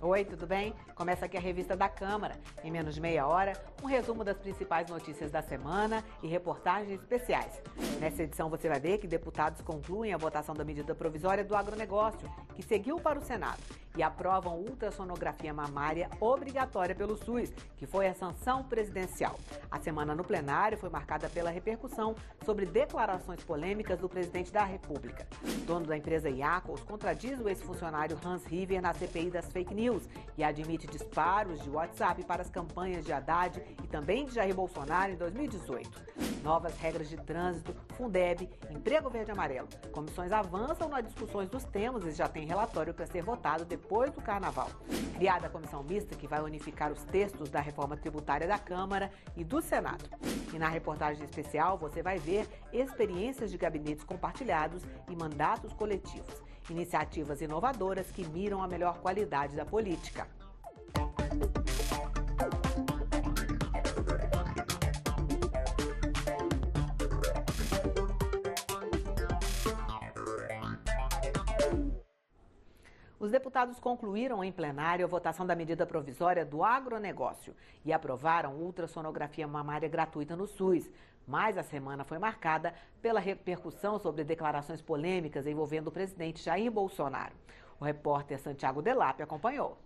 Oi, tudo bem? Começa aqui a revista da Câmara. Em menos de meia hora, um resumo das principais notícias da semana e reportagens especiais. Nessa edição você vai ver que deputados concluem a votação da medida provisória do agronegócio, que seguiu para o Senado, e aprovam ultrassonografia mamária obrigatória pelo SUS, que foi a sanção presidencial. A semana no plenário foi marcada pela repercussão sobre declarações polêmicas do presidente da República. O dono da empresa Iacos contradiz o ex-funcionário Hans River na CPI das fake news e admite disparos de WhatsApp para as campanhas de Haddad e também de Jair Bolsonaro em 2018. Novas regras de trânsito, Fundeb, emprego verde e amarelo. Comissões avançam nas discussões dos temas e já tem relatório para ser votado depois do Carnaval. Criada a comissão mista que vai unificar os textos da reforma tributária da Câmara e do Senado. E na reportagem especial você vai ver experiências de gabinetes compartilhados e mandatos coletivos. Iniciativas inovadoras que miram a melhor qualidade da política. Os deputados concluíram em plenário a votação da medida provisória do agronegócio e aprovaram ultrassonografia mamária gratuita no SUS. Mas a semana foi marcada pela repercussão sobre declarações polêmicas envolvendo o presidente Jair Bolsonaro. O repórter Santiago Delap acompanhou.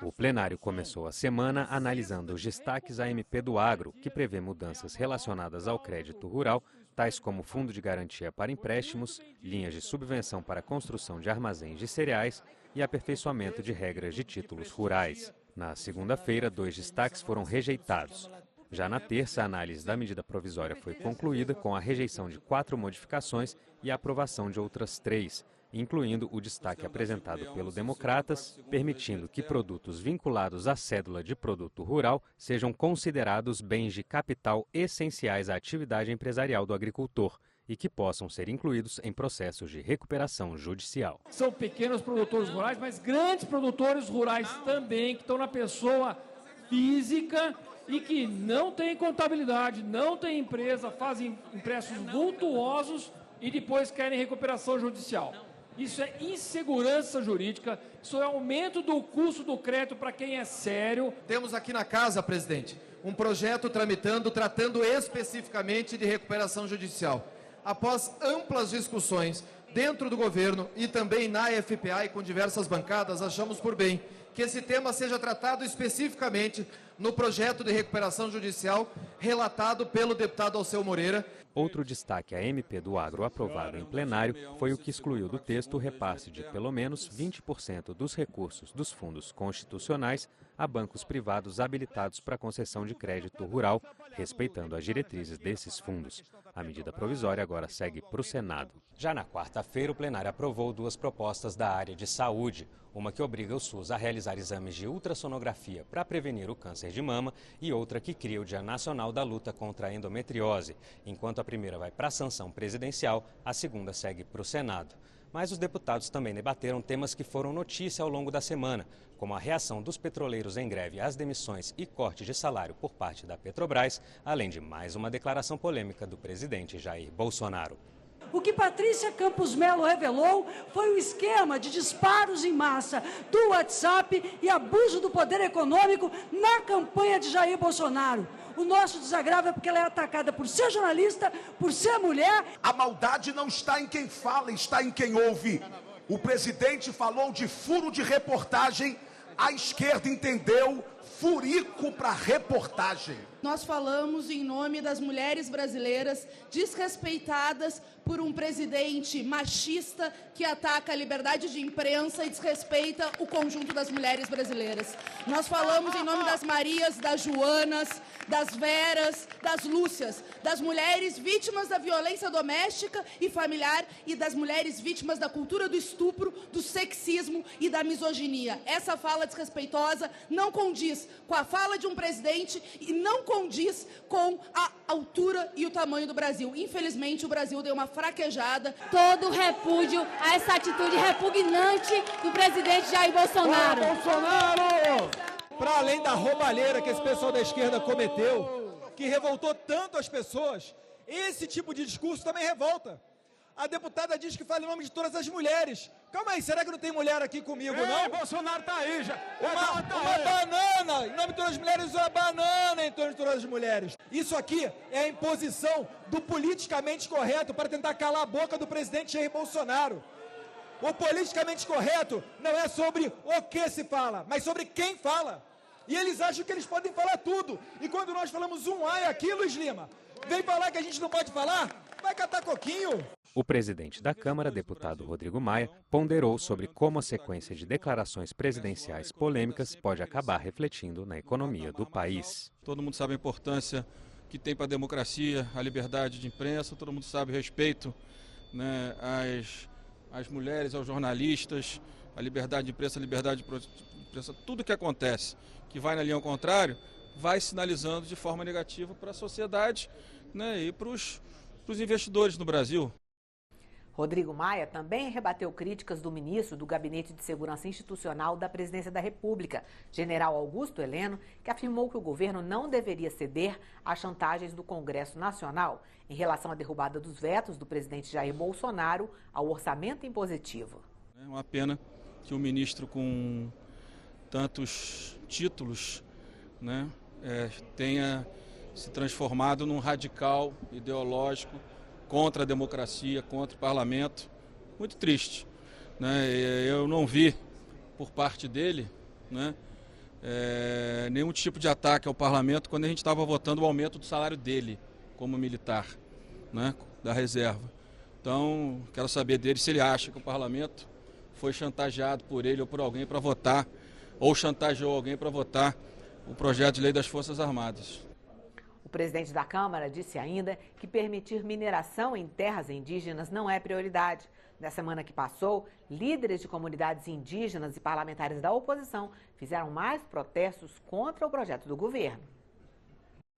O plenário começou a semana analisando os destaques da MP do Agro, que prevê mudanças relacionadas ao crédito rural, tais como fundo de garantia para empréstimos, linhas de subvenção para a construção de armazéns de cereais e aperfeiçoamento de regras de títulos rurais. Na segunda-feira, 2 destaques foram rejeitados. Já na terça, a análise da medida provisória foi concluída com a rejeição de 4 modificações e a aprovação de outras 3, incluindo o destaque apresentado pelo Democratas, permitindo que produtos vinculados à cédula de produto rural sejam considerados bens de capital essenciais à atividade empresarial do agricultor e que possam ser incluídos em processos de recuperação judicial. São pequenos produtores rurais, mas grandes produtores rurais também, que estão na pessoa física e que não tem contabilidade, não tem empresa, fazem empréstimos vultuosos e depois querem recuperação judicial. Isso é insegurança jurídica, isso é aumento do custo do crédito para quem é sério. Temos aqui na casa, presidente, um projeto tratando especificamente de recuperação judicial. Após amplas discussões dentro do governo e também na FPA e com diversas bancadas, achamos por bem que esse tema seja tratado especificamente no projeto de recuperação judicial relatado pelo deputado Alceu Moreira. Outro destaque à MP do Agro aprovado em plenário foi o que excluiu do texto o repasse de pelo menos 20% dos recursos dos fundos constitucionais a bancos privados habilitados para concessão de crédito rural, respeitando as diretrizes desses fundos. A medida provisória agora segue para o Senado. Já na quarta-feira, o plenário aprovou 2 propostas da área de saúde. Uma que obriga o SUS a realizar exames de ultrassonografia para prevenir o câncer de mama e outra que cria o Dia Nacional da Luta contra a Endometriose. Enquanto a primeira vai para a sanção presidencial, a segunda segue para o Senado. Mas os deputados também debateram temas que foram notícia ao longo da semana, como a reação dos petroleiros em greve às demissões e corte de salário por parte da Petrobras, além de mais uma declaração polêmica do presidente Jair Bolsonaro. O que Patrícia Campos Melo revelou foi um esquema de disparos em massa do WhatsApp e abuso do poder econômico na campanha de Jair Bolsonaro. O nosso desagravo é porque ela é atacada por ser jornalista, por ser mulher. A maldade não está em quem fala, está em quem ouve. O presidente falou de furo de reportagem, a esquerda entendeu furico para reportagem. Nós falamos em nome das mulheres brasileiras desrespeitadas por um presidente machista que ataca a liberdade de imprensa e desrespeita o conjunto das mulheres brasileiras. Nós falamos em nome das Marias, das Joanas, das Veras, das Lúcias, das mulheres vítimas da violência doméstica e familiar e das mulheres vítimas da cultura do estupro, do sexismo e da misoginia. Essa fala desrespeitosa não condiz com a fala de um presidente e não condiz com a altura e o tamanho do Brasil. Infelizmente, o Brasil deu uma fraquejada. Todo repúdio a essa atitude repugnante do presidente Jair Bolsonaro. Bolsonaro! Para além da roubalheira que esse pessoal da esquerda cometeu, que revoltou tanto as pessoas, esse tipo de discurso também revolta. A deputada diz que fala em nome de todas as mulheres. Calma aí, será que não tem mulher aqui comigo, não? Bolsonaro tá aí já. Uma banana, em nome de todas as mulheres, uma banana em torno de todas as mulheres. Isso aqui é a imposição do politicamente correto para tentar calar a boca do presidente Jair Bolsonaro. O politicamente correto não é sobre o que se fala, mas sobre quem fala. E eles acham que eles podem falar tudo. E quando nós falamos é aqui, Luiz Lima, vem falar que a gente não pode falar, vai catar coquinho. O presidente da Câmara, deputado Rodrigo Maia, ponderou sobre como a sequência de declarações presidenciais polêmicas pode acabar refletindo na economia do país. Todo mundo sabe a importância que tem para a democracia, a liberdade de imprensa, todo mundo sabe o respeito, né, às mulheres, aos jornalistas, a liberdade de imprensa, a liberdade de imprensa, tudo que acontece que vai na linha ao contrário, vai sinalizando de forma negativa para a sociedade, né, e para os investidores no Brasil. Rodrigo Maia também rebateu críticas do ministro do Gabinete de Segurança Institucional da Presidência da República, general Augusto Heleno, que afirmou que o governo não deveria ceder às chantagens do Congresso Nacional em relação à derrubada dos vetos do presidente Jair Bolsonaro ao orçamento impositivo. É uma pena que o ministro com tantos títulos, né, tenha se transformado num radical ideológico contra a democracia, contra o parlamento. Muito triste, né? Eu não vi por parte dele, né, nenhum tipo de ataque ao parlamento quando a gente estava votando o aumento do salário dele como militar, né, da reserva. Então, quero saber dele se ele acha que o parlamento foi chantageado por ele ou por alguém para votar, ou chantageou alguém para votar o projeto de lei das Forças Armadas. O presidente da Câmara disse ainda que permitir mineração em terras indígenas não é prioridade. Na semana que passou, líderes de comunidades indígenas e parlamentares da oposição fizeram mais protestos contra o projeto do governo.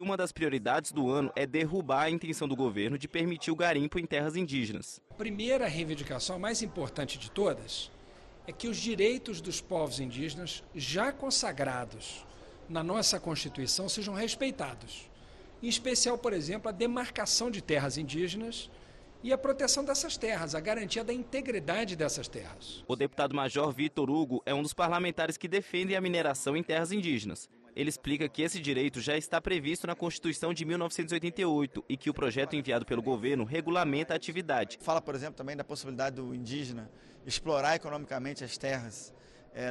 Uma das prioridades do ano é derrubar a intenção do governo de permitir o garimpo em terras indígenas. A primeira reivindicação, mais importante de todas, é que os direitos dos povos indígenas, já consagrados na nossa Constituição, sejam respeitados. Em especial, por exemplo, a demarcação de terras indígenas e a proteção dessas terras, a garantia da integridade dessas terras. O deputado-major Vitor Hugo é um dos parlamentares que defendem a mineração em terras indígenas. Ele explica que esse direito já está previsto na Constituição de 1988 e que o projeto enviado pelo governo regulamenta a atividade. Fala, por exemplo, também da possibilidade do indígena explorar economicamente as terras,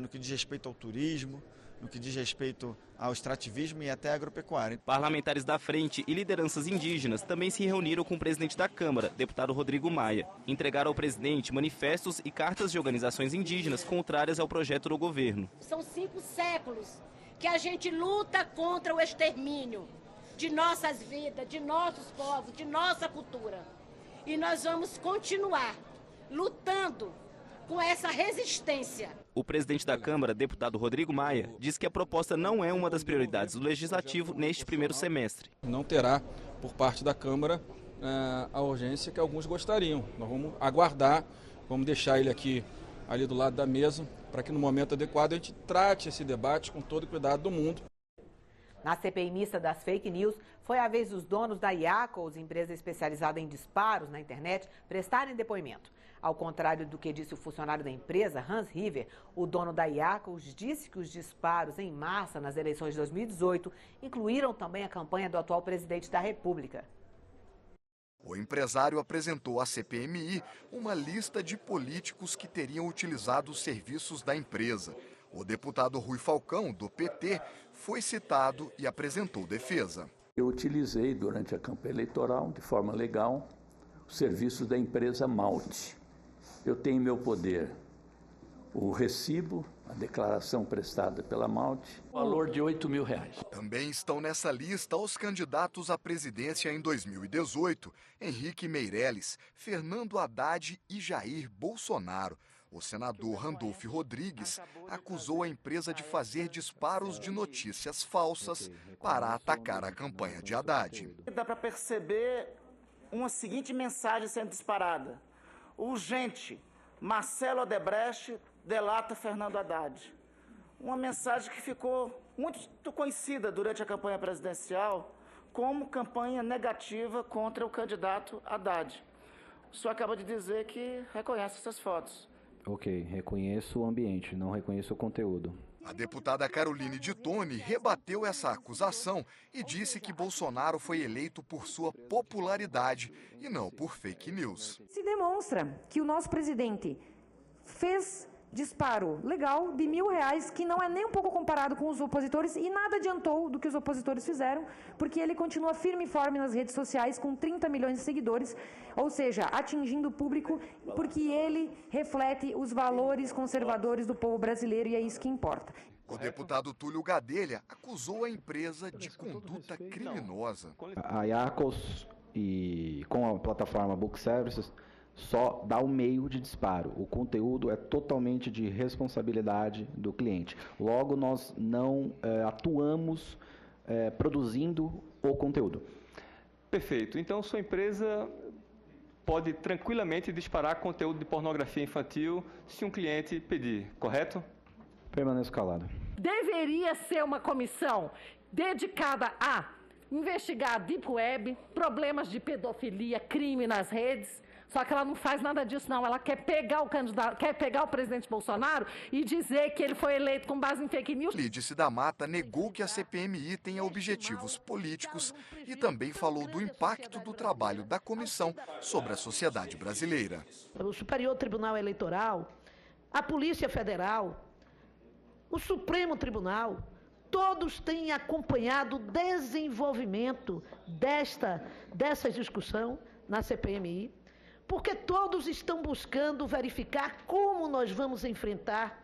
no que diz respeito ao turismo, no que diz respeito ao extrativismo e até à agropecuária. Parlamentares da frente e lideranças indígenas também se reuniram com o presidente da Câmara, deputado Rodrigo Maia. Entregaram ao presidente manifestos e cartas de organizações indígenas contrárias ao projeto do governo. São 5 séculos que a gente luta contra o extermínio de nossas vidas, de nossos povos, de nossa cultura. E nós vamos continuar lutando com essa resistência. O presidente da Câmara, deputado Rodrigo Maia, diz que a proposta não é uma das prioridades do Legislativo neste primeiro semestre. Não terá, por parte da Câmara, a urgência que alguns gostariam. Nós vamos aguardar, vamos deixar ele aqui, ali do lado da mesa, para que no momento adequado a gente trate esse debate com todo o cuidado do mundo. Na CPI mista das fake news, foi a vez dos donos da Iacos, empresa especializada em disparos na internet, prestarem depoimento. Ao contrário do que disse o funcionário da empresa, Hans River, o dono da Iacos disse que os disparos em massa nas eleições de 2018 incluíram também a campanha do atual presidente da República. O empresário apresentou à CPMI uma lista de políticos que teriam utilizado os serviços da empresa. O deputado Rui Falcão, do PT, foi citado e apresentou defesa. Eu utilizei durante a campanha eleitoral, de forma legal, os serviços da empresa Malte. Eu tenho em meu poder o recibo, a declaração prestada pela Malte, valor de R$ 8.000. Também estão nessa lista os candidatos à presidência em 2018, Henrique Meirelles, Fernando Haddad e Jair Bolsonaro. O senador Randolfo Rodrigues acusou a empresa de fazer disparos de notícias falsas para atacar a campanha de Haddad. Dá para perceber uma seguinte mensagem sendo disparada. Urgente, Marcelo Odebrecht delata Fernando Haddad. Uma mensagem que ficou muito conhecida durante a campanha presidencial como campanha negativa contra o candidato Haddad. O senhor acaba de dizer que reconhece essas fotos. Ok, reconheço o ambiente, não reconheço o conteúdo. A deputada Caroline de Tone rebateu essa acusação e disse que Bolsonaro foi eleito por sua popularidade e não por fake news. Se demonstra que o nosso presidente fez disparo legal de R$1.000, que não é nem um pouco comparado com os opositores e nada adiantou do que os opositores fizeram, porque ele continua firme e forte nas redes sociais com 30 milhões de seguidores, ou seja, atingindo o público, porque ele reflete os valores conservadores do povo brasileiro e é isso que importa. O deputado Túlio Gadelha acusou a empresa de conduta criminosa. A Iacos, e com a plataforma Book Services, só dá o meio de disparo. O conteúdo é totalmente de responsabilidade do cliente. Logo, nós não atuamos produzindo o conteúdo. Perfeito. Então, sua empresa pode tranquilamente disparar conteúdo de pornografia infantil se um cliente pedir, correto? Permaneço calado. Deveria ser uma comissão dedicada a investigar a Deep Web, problemas de pedofilia, crime nas redes. Só que ela não faz nada disso, não. Ela quer pegar o candidato, quer pegar o presidente Bolsonaro e dizer que ele foi eleito com base em fake news. Lídice da Mata negou que a CPMI tenha objetivos políticos e também falou do impacto do trabalho da comissão sobre a sociedade brasileira. O Superior Tribunal Eleitoral, a Polícia Federal, o Supremo Tribunal, todos têm acompanhado o desenvolvimento dessa discussão na CPMI, porque todos estão buscando verificar como nós vamos enfrentar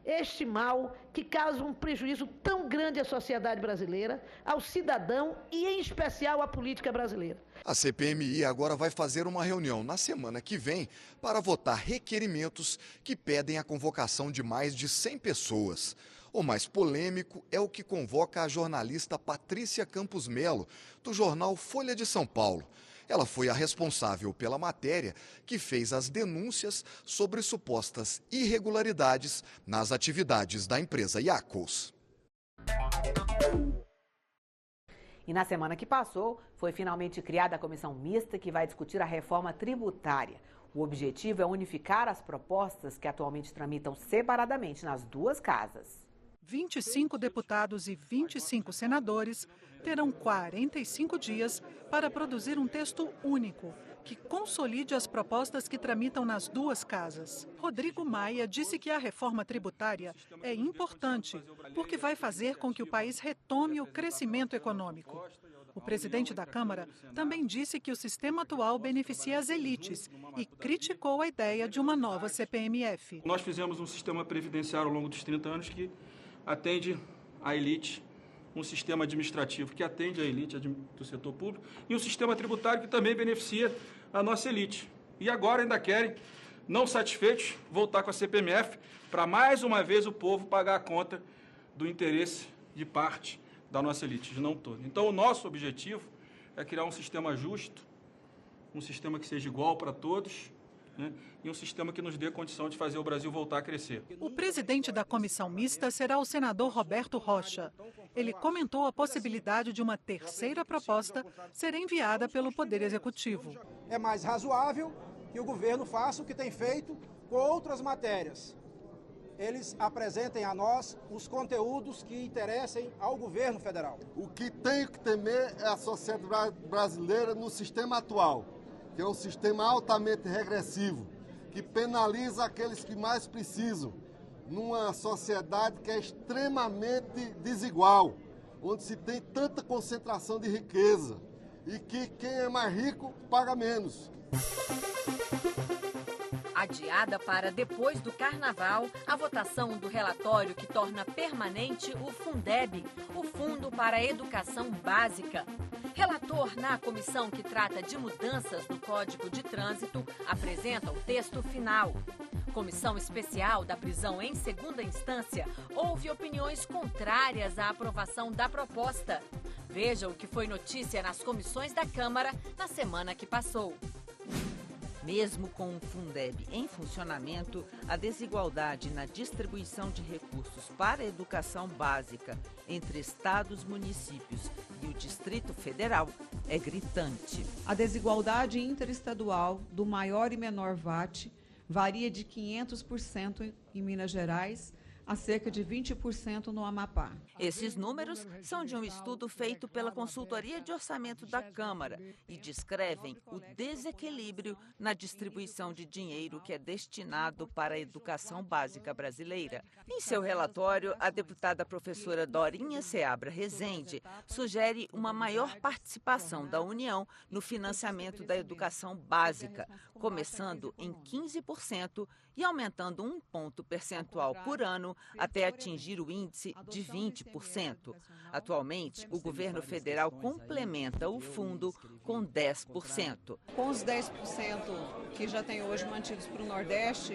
este mal que causa um prejuízo tão grande à sociedade brasileira, ao cidadão e, em especial, à política brasileira. A CPMI agora vai fazer uma reunião na semana que vem para votar requerimentos que pedem a convocação de mais de 100 pessoas. O mais polêmico é o que convoca a jornalista Patrícia Campos Melo, do jornal Folha de São Paulo. Ela foi a responsável pela matéria que fez as denúncias sobre supostas irregularidades nas atividades da empresa Iacos. E na semana que passou, foi finalmente criada a comissão mista que vai discutir a reforma tributária. O objetivo é unificar as propostas que atualmente tramitam separadamente nas duas casas. 25 deputados e 25 senadores terão 45 dias para produzir um texto único, que consolide as propostas que tramitam nas duas casas. Rodrigo Maia disse que a reforma tributária é importante, porque vai fazer com que o país retome o crescimento econômico. O presidente da Câmara também disse que o sistema atual beneficia as elites e criticou a ideia de uma nova CPMF. Nós fizemos um sistema previdenciário ao longo dos 30 anos que atende a elite, um sistema administrativo que atende a elite do setor público e um sistema tributário que também beneficia a nossa elite. E agora ainda querem, não satisfeitos, voltar com a CPMF para mais uma vez o povo pagar a conta do interesse de parte da nossa elite, de não todo. Então o nosso objetivo é criar um sistema justo, um sistema que seja igual para todos, né? E um sistema que nos dê condição de fazer o Brasil voltar a crescer. O presidente da comissão mista será o senador Roberto Rocha. Ele comentou a possibilidade de uma terceira proposta ser enviada pelo Poder Executivo. É mais razoável que o governo faça o que tem feito com outras matérias. Eles apresentem a nós os conteúdos que interessem ao governo federal. O que tem que temer é a sociedade brasileira no sistema atual, que é um sistema altamente regressivo, que penaliza aqueles que mais precisam, numa sociedade que é extremamente desigual, onde se tem tanta concentração de riqueza e que quem é mais rico paga menos. Adiada para depois do Carnaval, a votação do relatório que torna permanente o Fundeb, o Fundo para a Educação Básica. Relator na comissão que trata de mudanças no Código de Trânsito apresenta o texto final. Comissão especial da prisão em segunda instância houve opiniões contrárias à aprovação da proposta. Veja o que foi notícia nas comissões da Câmara na semana que passou. Mesmo com o Fundeb em funcionamento, a desigualdade na distribuição de recursos para a educação básica entre estados, municípios e o Distrito Federal é gritante. A desigualdade interestadual do maior e menor VAT varia de 500% em Minas Gerais a cerca de 20% no Amapá. Esses números são de um estudo feito pela Consultoria de Orçamento da Câmara e descrevem o desequilíbrio na distribuição de dinheiro que é destinado para a educação básica brasileira. Em seu relatório, a deputada professora Dorinha Seabra Rezende sugere uma maior participação da União no financiamento da educação básica, começando em 15% e aumentando 1 ponto percentual por ano até atingir o índice de 20%. Atualmente, o governo federal complementa o fundo com 10%. Com os 10% que já tem hoje mantidos para o Nordeste,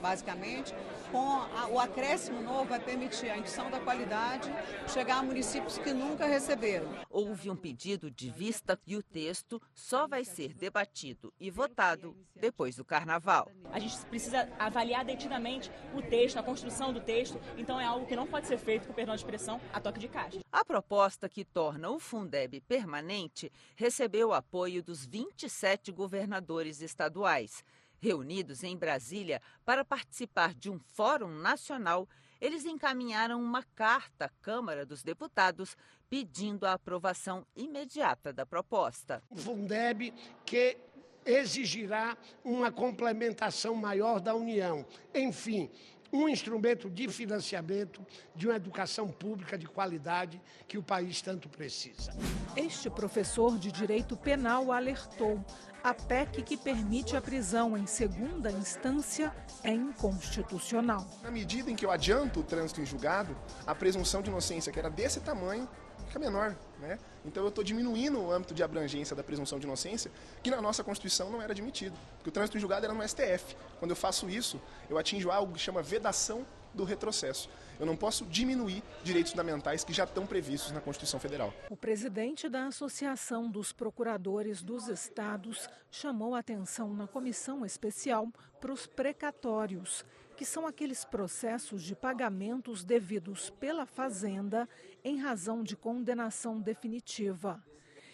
basicamente, com o acréscimo novo vai permitir a indução da qualidade chegar a municípios que nunca receberam. Houve um pedido de vista e o texto só vai ser debatido e votado depois do Carnaval. A gente precisa avaliar detidamente o texto, a construção do texto, então é algo que não pode ser feito, com perdão de expressão, a toque de caixa. A proposta que torna o Fundeb permanente recebeu o apoio dos 27 governadores estaduais. Reunidos em Brasília para participar de um fórum nacional, eles encaminharam uma carta à Câmara dos Deputados pedindo a aprovação imediata da proposta. O Fundeb que exigirá uma complementação maior da União. Enfim, um instrumento de financiamento de uma educação pública de qualidade que o país tanto precisa. Este professor de direito penal alertou: a PEC que permite a prisão em segunda instância é inconstitucional. Na medida em que eu adianto o trânsito em julgado, a presunção de inocência, que era desse tamanho, fica menor, né? Então eu estou diminuindo o âmbito de abrangência da presunção de inocência, que na nossa Constituição não era admitido, porque o trânsito em julgado era no STF. Quando eu faço isso, eu atinjo algo que chama vedação do retrocesso. Eu não posso diminuir direitos fundamentais que já estão previstos na Constituição Federal. O presidente da Associação dos Procuradores dos Estados chamou a atenção na comissão especial para os precatórios, que são aqueles processos de pagamentos devidos pela Fazenda em razão de condenação definitiva.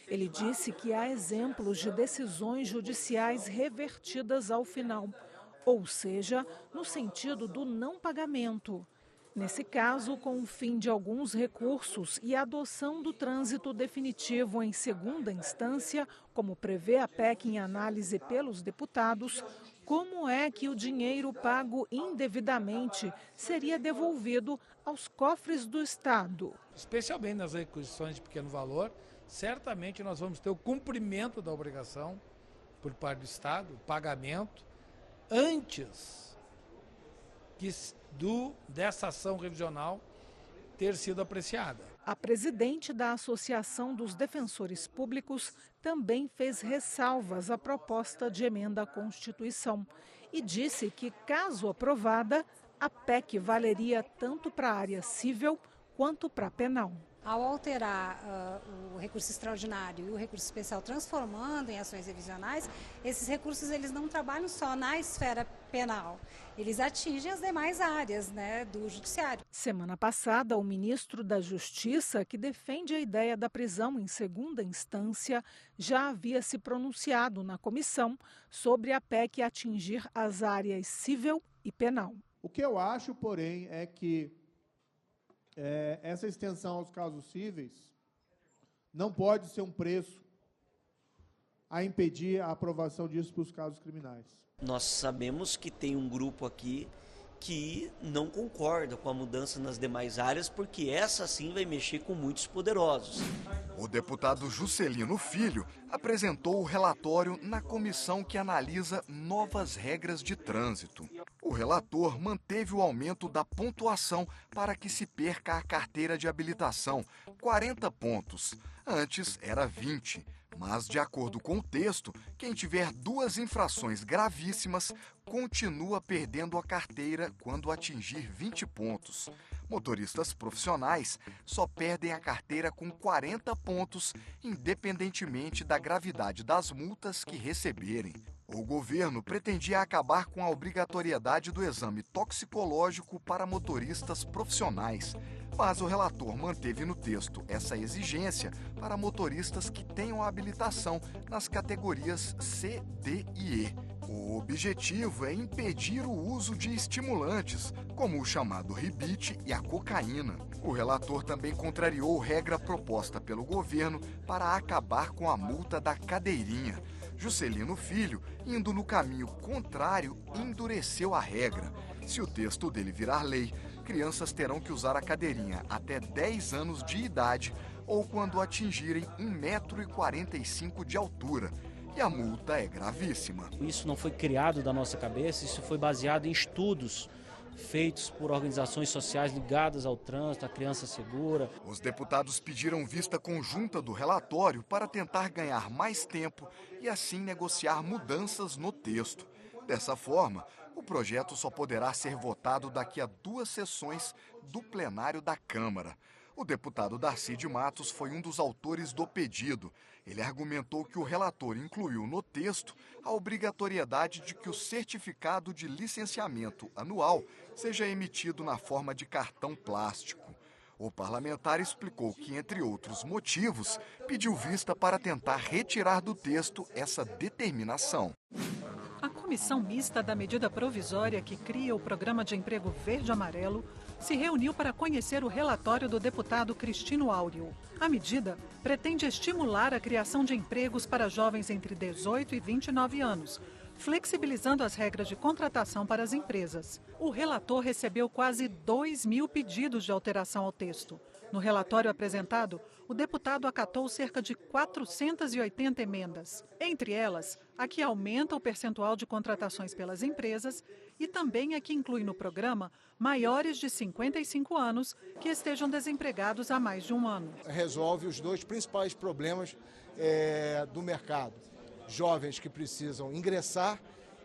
Ele disse que há exemplos de decisões judiciais revertidas ao final, ou seja, no sentido do não pagamento. Nesse caso, com o fim de alguns recursos e a adoção do trânsito definitivo em segunda instância, como prevê a PEC em análise pelos deputados, como é que o dinheiro pago indevidamente seria devolvido aos cofres do Estado? Especialmente nas requisições de pequeno valor, certamente nós vamos ter o cumprimento da obrigação por parte do Estado, o pagamento, antes dessa ação revisional ter sido apreciada. A presidente da Associação dos Defensores Públicos também fez ressalvas à proposta de emenda à Constituição e disse que, caso aprovada, a PEC valeria tanto para a área civil quanto para a penal. Ao alterar o recurso extraordinário e o recurso especial, transformando em ações revisionais, esses recursos eles não trabalham só na esfera penal, eles atingem as demais áreas, do judiciário. Semana passada, o ministro da Justiça, que defende a ideia da prisão em segunda instância, já havia se pronunciado na comissão sobre a PEC atingir as áreas civil e penal. O que eu acho, porém, é que essa extensão aos casos cíveis não pode ser um preço a impedir a aprovação disso para os casos criminais. Nós sabemos que tem um grupo aqui que não concorda com a mudança nas demais áreas, porque essa sim vai mexer com muitos poderosos. O deputado Juscelino Filho apresentou o relatório na comissão que analisa novas regras de trânsito. O relator manteve o aumento da pontuação para que se perca a carteira de habilitação, 40 pontos. Antes era 20. Mas, de acordo com o texto, quem tiver 2 infrações gravíssimas continua perdendo a carteira quando atingir 20 pontos. Motoristas profissionais só perdem a carteira com 40 pontos, independentemente da gravidade das multas que receberem. O governo pretendia acabar com a obrigatoriedade do exame toxicológico para motoristas profissionais, mas o relator manteve no texto essa exigência para motoristas que tenham habilitação nas categorias C, D e E. O objetivo é impedir o uso de estimulantes, como o chamado ribite e a cocaína. O relator também contrariou regra proposta pelo governo para acabar com a multa da cadeirinha. Juscelino Filho, indo no caminho contrário, endureceu a regra. Se o texto dele virar lei, crianças terão que usar a cadeirinha até 10 anos de idade ou quando atingirem 1,45 m de altura. E a multa é gravíssima. Isso não foi criado da nossa cabeça, isso foi baseado em estudos feitos por organizações sociais ligadas ao trânsito, à criança segura. Os deputados pediram vista conjunta do relatório para tentar ganhar mais tempo e assim negociar mudanças no texto. Dessa forma, o projeto só poderá ser votado daqui a 2 sessões do plenário da Câmara. O deputado Darcy de Matos foi um dos autores do pedido. Ele argumentou que o relator incluiu no texto a obrigatoriedade de que o certificado de licenciamento anual seja emitido na forma de cartão plástico. O parlamentar explicou que, entre outros motivos, pediu vista para tentar retirar do texto essa determinação. A comissão mista da medida provisória que cria o programa de emprego verde-amarelo se reuniu para conhecer o relatório do deputado Cristino Áureo. A medida pretende estimular a criação de empregos para jovens entre 18 e 29 anos, flexibilizando as regras de contratação para as empresas. O relator recebeu quase 2.000 pedidos de alteração ao texto. No relatório apresentado, o deputado acatou cerca de 480 emendas. Entre elas, a que aumenta o percentual de contratações pelas empresas e também a que inclui no programa maiores de 55 anos que estejam desempregados há mais de um ano. Resolve os 2 principais problemas do mercado. Jovens que precisam ingressar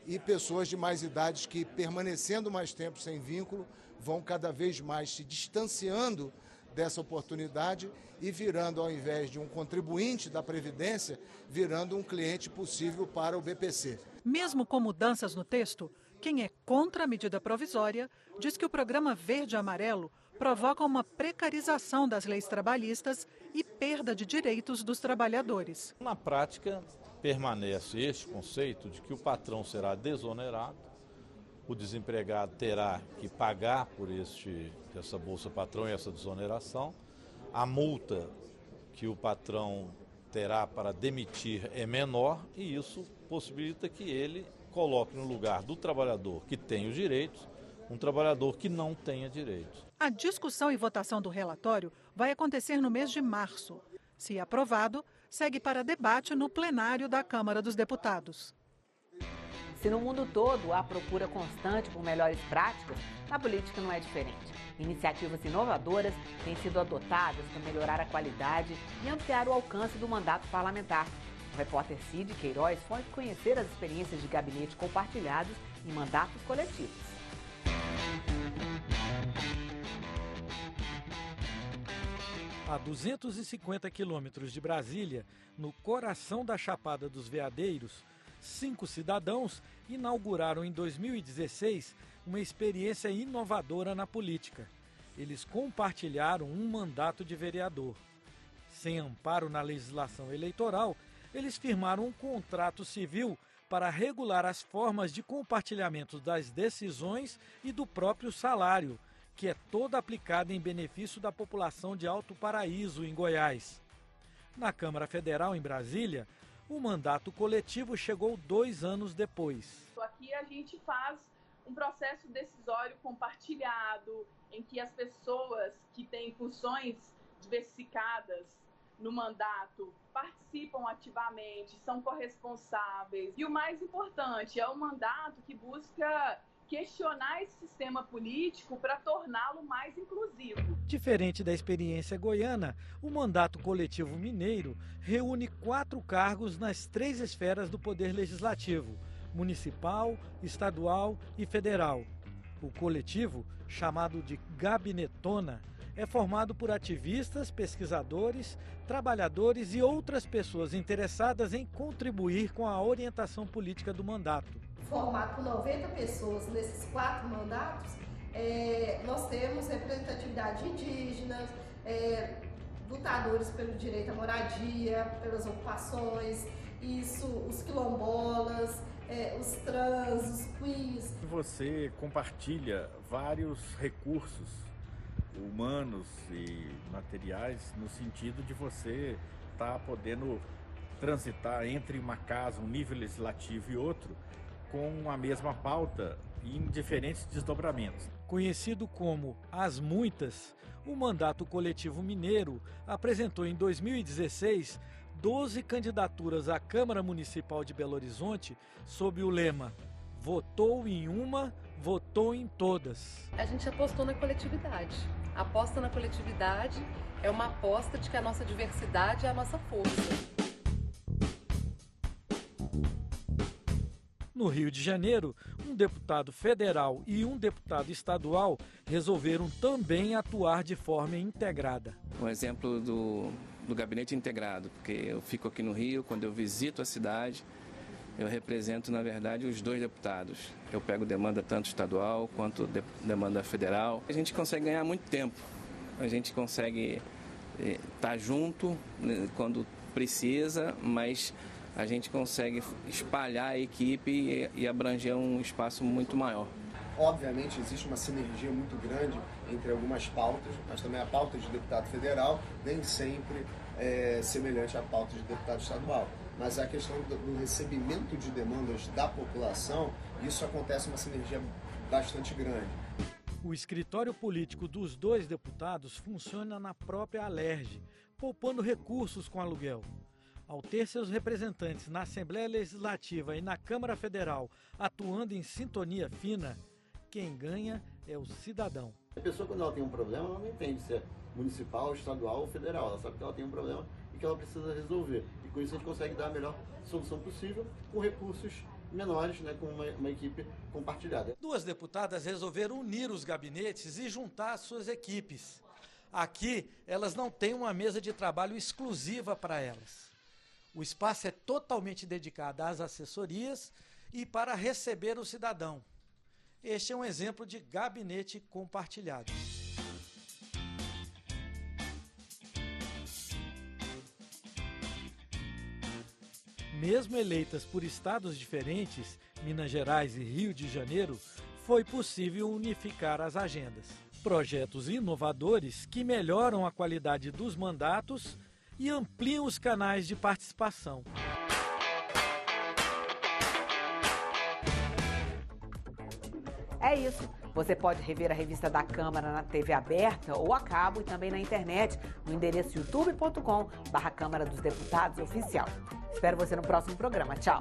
e pessoas de mais idades que, permanecendo mais tempo sem vínculo, vão cada vez mais se distanciando dessa oportunidade e virando, ao invés de um contribuinte da Previdência, virando um cliente possível para o BPC. Mesmo com mudanças no texto, quem é contra a medida provisória diz que o programa verde-amarelo provoca uma precarização das leis trabalhistas e perda de direitos dos trabalhadores. Na prática, permanece este conceito de que o patrão será desonerado, o desempregado terá que pagar por essa Bolsa Patrão e essa desoneração, a multa que o patrão terá para demitir é menor e isso possibilita que ele coloque no lugar do trabalhador que tem os direitos, um trabalhador que não tenha direitos. A discussão e votação do relatório vai acontecer no mês de março. Se aprovado, segue para debate no plenário da Câmara dos Deputados. Se no mundo todo há procura constante por melhores práticas, na política não é diferente. Iniciativas inovadoras têm sido adotadas para melhorar a qualidade e ampliar o alcance do mandato parlamentar. O repórter Cid Queiroz foi conhecer as experiências de gabinete compartilhados em mandatos coletivos. A 250 quilômetros de Brasília, no coração da Chapada dos Veadeiros, 5 cidadãos inauguraram em 2016 uma experiência inovadora na política. Eles compartilharam um mandato de vereador. Sem amparo na legislação eleitoral, eles firmaram um contrato civil para regular as formas de compartilhamento das decisões e do próprio salário, que é todo aplicado em benefício da população de Alto Paraíso, em Goiás. Na Câmara Federal, em Brasília, o mandato coletivo chegou 2 anos depois. Aqui a gente faz um processo decisório compartilhado, em que as pessoas que têm funções diversificadas no mandato participam ativamente, são corresponsáveis. E o mais importante, é um mandato que busca questionar esse sistema político para torná-lo mais inclusivo. Diferente da experiência goiana, o mandato coletivo mineiro reúne 4 cargos nas 3 esferas do poder legislativo: municipal, estadual e federal. O coletivo, chamado de Gabinetona, é formado por ativistas, pesquisadores, trabalhadores e outras pessoas interessadas em contribuir com a orientação política do mandato. Formado por 90 pessoas nesses 4 mandatos, nós temos representatividade de indígenas, lutadores pelo direito à moradia, pelas ocupações, os quilombolas, os trans, os queers. Você compartilha vários recursos humanos e materiais no sentido de você estar podendo transitar entre uma casa, um nível legislativo e outro, com a mesma pauta em diferentes desdobramentos. Conhecido como As Muitas, o Mandato Coletivo Mineiro apresentou em 2016 12 candidaturas à Câmara Municipal de Belo Horizonte sob o lema "Votou em uma, votou em todas". A gente apostou na coletividade. A aposta na coletividade é uma aposta de que a nossa diversidade é a nossa força. No Rio de Janeiro, um deputado federal e um deputado estadual resolveram também atuar de forma integrada. Um exemplo do gabinete integrado, porque eu fico aqui no Rio, quando eu visito a cidade, eu represento, na verdade, os dois deputados. Eu pego demanda tanto estadual quanto demanda federal. A gente consegue ganhar muito tempo, a gente consegue estar junto quando precisa, mas a gente consegue espalhar a equipe e abranger um espaço muito maior. Obviamente existe uma sinergia muito grande entre algumas pautas, mas também a pauta de deputado federal nem sempre é semelhante à pauta de deputado estadual. Mas a questão do recebimento de demandas da população, isso acontece uma sinergia bastante grande. O escritório político dos dois deputados funciona na própria Alerj, poupando recursos com aluguel. Ao ter seus representantes na Assembleia Legislativa e na Câmara Federal atuando em sintonia fina, quem ganha é o cidadão. A pessoa, quando ela tem um problema, ela não entende se é municipal, estadual ou federal. Ela sabe que ela tem um problema e que ela precisa resolver. E com isso a gente consegue dar a melhor solução possível com recursos menores, né, com uma equipe compartilhada. Duas deputadas resolveram unir os gabinetes e juntar as suas equipes. Aqui, elas não têm uma mesa de trabalho exclusiva para elas. O espaço é totalmente dedicado às assessorias e para receber o cidadão. Este é um exemplo de gabinete compartilhado. Mesmo eleitas por estados diferentes, Minas Gerais e Rio de Janeiro, foi possível unificar as agendas. Projetos inovadores que melhoram a qualidade dos mandatos e ampliam os canais de participação. É isso. Você pode rever a revista da Câmara na TV aberta ou a cabo e também na internet, no endereço youtube.com/Câmara dos Deputados Oficial. Espero você no próximo programa. Tchau!